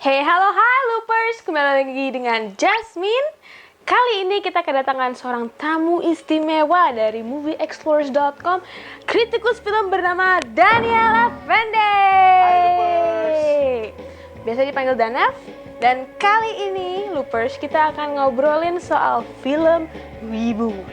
Hey, halo, hai Loopers! Kembali lagi dengan Jasmine. Kali ini kita kedatangan seorang tamu istimewa dari movieexplorers.com, kritikus film bernama Daniel Effendi. Hai Loopers! Biasa dipanggil Danaf. Dan kali ini, Loopers, kita akan ngobrolin soal film Reboot.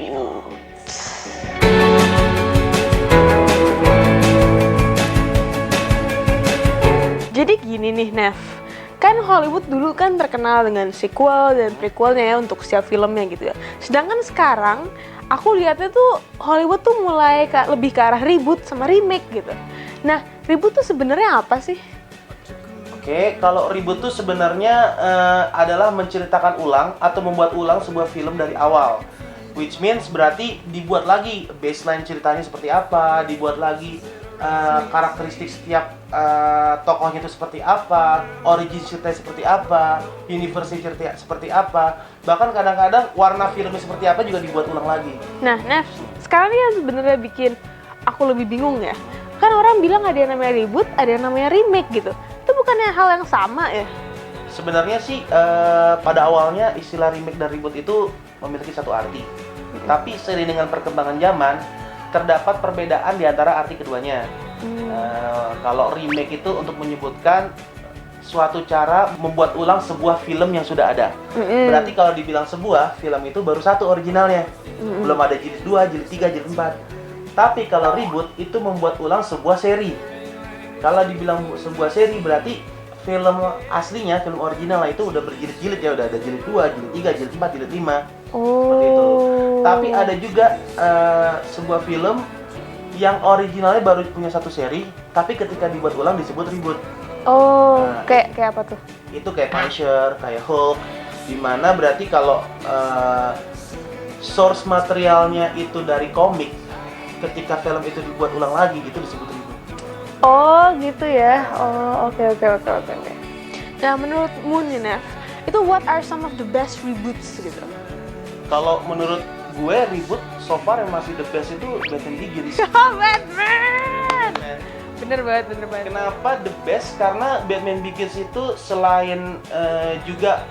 Jadi gini nih, Nev. Kan Hollywood dulu kan terkenal dengan sequel dan prequelnya ya untuk setiap filmnya gitu ya. Sedangkan sekarang aku lihatnya tuh Hollywood tuh mulai lebih ke arah reboot sama remake gitu. Nah, reboot tuh sebenarnya apa sih? Oke, kalau reboot tuh sebenarnya adalah menceritakan ulang atau membuat ulang sebuah film dari awal. Which means berarti dibuat lagi baseline ceritanya seperti apa, dibuat lagi karakteristik setiap tokohnya itu seperti apa, origin ceritanya seperti apa, universe ceritanya seperti apa, bahkan kadang-kadang warna filmnya seperti apa juga dibuat ulang lagi. Nah, Nev, sekarang ini yang sebenarnya bikin aku lebih bingung ya. Kan orang bilang ada yang namanya reboot, ada yang namanya remake gitu. Itu bukannya hal yang sama ya? Sebenarnya sih pada awalnya istilah remake dan reboot itu memiliki satu arti. Tapi seiring dengan perkembangan zaman, terdapat perbedaan di antara arti keduanya. Kalau remake itu untuk menyebutkan suatu cara membuat ulang sebuah film yang sudah ada. Berarti kalau dibilang sebuah film itu baru satu originalnya. Belum ada jilid 2, jilid 3, jilid 4. Tapi kalau reboot itu membuat ulang sebuah seri. Kalau dibilang sebuah seri berarti film aslinya, film original itu udah berjilid-jilid ya, udah ada jilid 2, jilid 3, jilid 4, jilid 5. Seperti itu. Tapi ada juga sebuah film yang originalnya baru punya satu seri, tapi ketika dibuat ulang disebut reboot. Kayak apa tuh? Itu kayak Punisher, kayak Hulk, dimana berarti kalau source materialnya itu dari komik, ketika film itu dibuat ulang lagi, itu disebut reboot. Oh gitu ya. Oke. Nah, menurutmu nih, Nev, itu what are some of the best reboots gitu? Kalau menurut gue reboot so far yang masih the best itu Batman Begins. Batman! Bener banget. Kenapa the best? Karena Batman Begins itu selain juga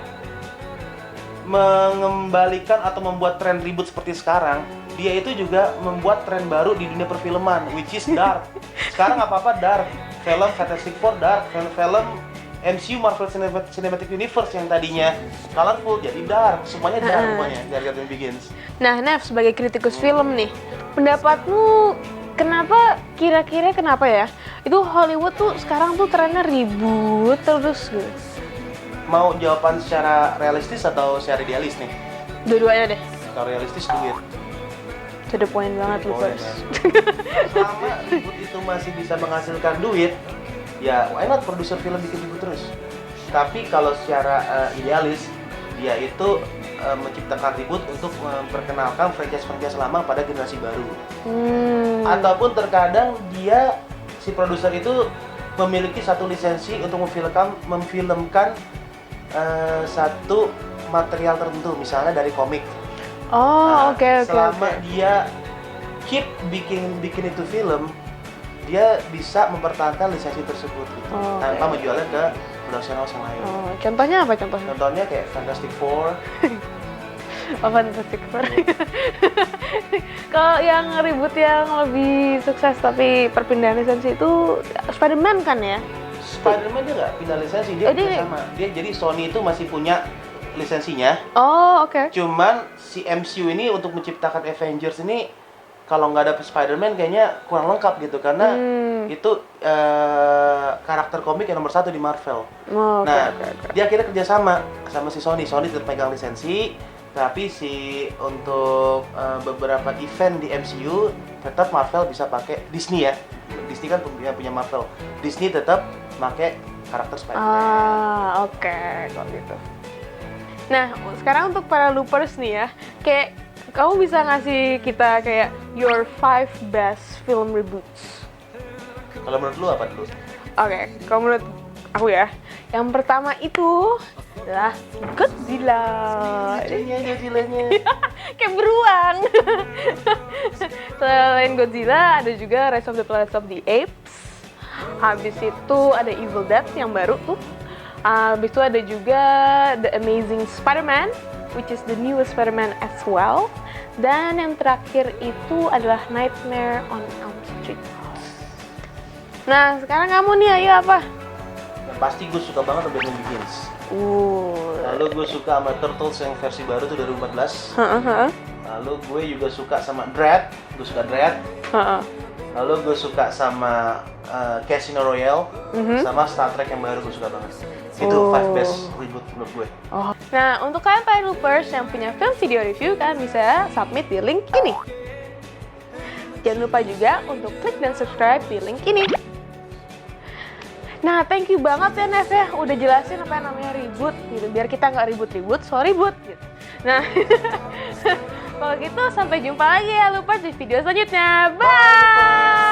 mengembalikan atau membuat tren reboot seperti sekarang, dia itu juga membuat tren baru di dunia perfilman, which is dark. Sekarang apa-apa dark. Film Fantastic Four dark, film MCU Marvel Cinematic Universe yang tadinya colorful jadi dark, semuanya dark semuanya dari Batman Begins. Nah, Nev, sebagai kritikus film nih, pendapatmu kira-kira kenapa ya? Itu Hollywood tuh sekarang tuh trennya reboot terus gitu. Mau jawaban secara realistis atau secara idealis nih? Dua-duanya deh. Kalau realistis duit. To the point banget lu, Pers. Selama reboot itu masih bisa menghasilkan duit, ya why not produser film bikin reboot terus. Tapi kalau secara idealis, dia itu menciptakan reboot untuk memperkenalkan franchise lama pada generasi baru. Ataupun terkadang dia, si produser itu memiliki satu lisensi untuk memfilmkan satu material tertentu, misalnya dari komik. Oke. Selama dia keep bikin itu film, dia bisa mempertahankan lisensi tersebut gitu, tanpa menjualnya ke production house yang lain. Contohnya apa? Contohnya kayak Fantastic Four. Fantastic Four. Kalau yang reboot yang lebih sukses tapi perpindahan lisensi itu Spider-Man kan ya? Spider-Man dia nggak pindah lisensi, dia sama. Dia jadi Sony itu masih punya lisensinya. Oke. Cuman si MCU ini untuk menciptakan Avengers ini kalau nggak ada Spider-Man kayaknya kurang lengkap gitu, karena itu karakter komik yang nomor 1 di Marvel. Dia akhirnya kerjasama sama si Sony tetap pegang lisensi, tapi untuk beberapa event di MCU tetap Marvel bisa pakai Disney ya. Disney kan punya Marvel. Disney tetap pakai karakter Spider-Man. Oke, kalau gitu. Nah, sekarang untuk para loopers nih ya, kayak kamu bisa ngasih kita kayak your 5 best film reboots. Kalau menurut lu apa dulu? Oke, kalau menurut aku ya, yang pertama itu adalah Godzilla. Godzilla-nya. Kayak beruang. Selain Godzilla, ada juga Rise of the Planet of the Apes. Habis itu ada Evil Dead yang baru tuh. Habis itu ada juga The Amazing Spider-Man, which is the newest Spider-Man as well. Dan yang terakhir itu adalah Nightmare on Elm Street. Nah, sekarang kamu nih, ayo apa? Yang pasti gue suka banget sama Batman Begins. Lalu gue suka sama Turtles yang versi baru tuh 2014. Lalu gue juga suka sama Dread. Gue suka Dread. Lalu gue suka sama Casino Royale. Sama Star Trek yang baru gue suka banget. Itu 5 best reboot menurut gue. Nah, untuk kalian para loopers yang punya film video review, kalian bisa submit di link ini. Jangan lupa juga untuk klik dan subscribe di link ini. Nah, thank you banget ya Nev ya, udah jelasin apa yang namanya reboot gitu, biar kita nggak ribut-ribut, so ribut gitu. Nah, kalau gitu sampai jumpa lagi ya loopers di video selanjutnya. Bye!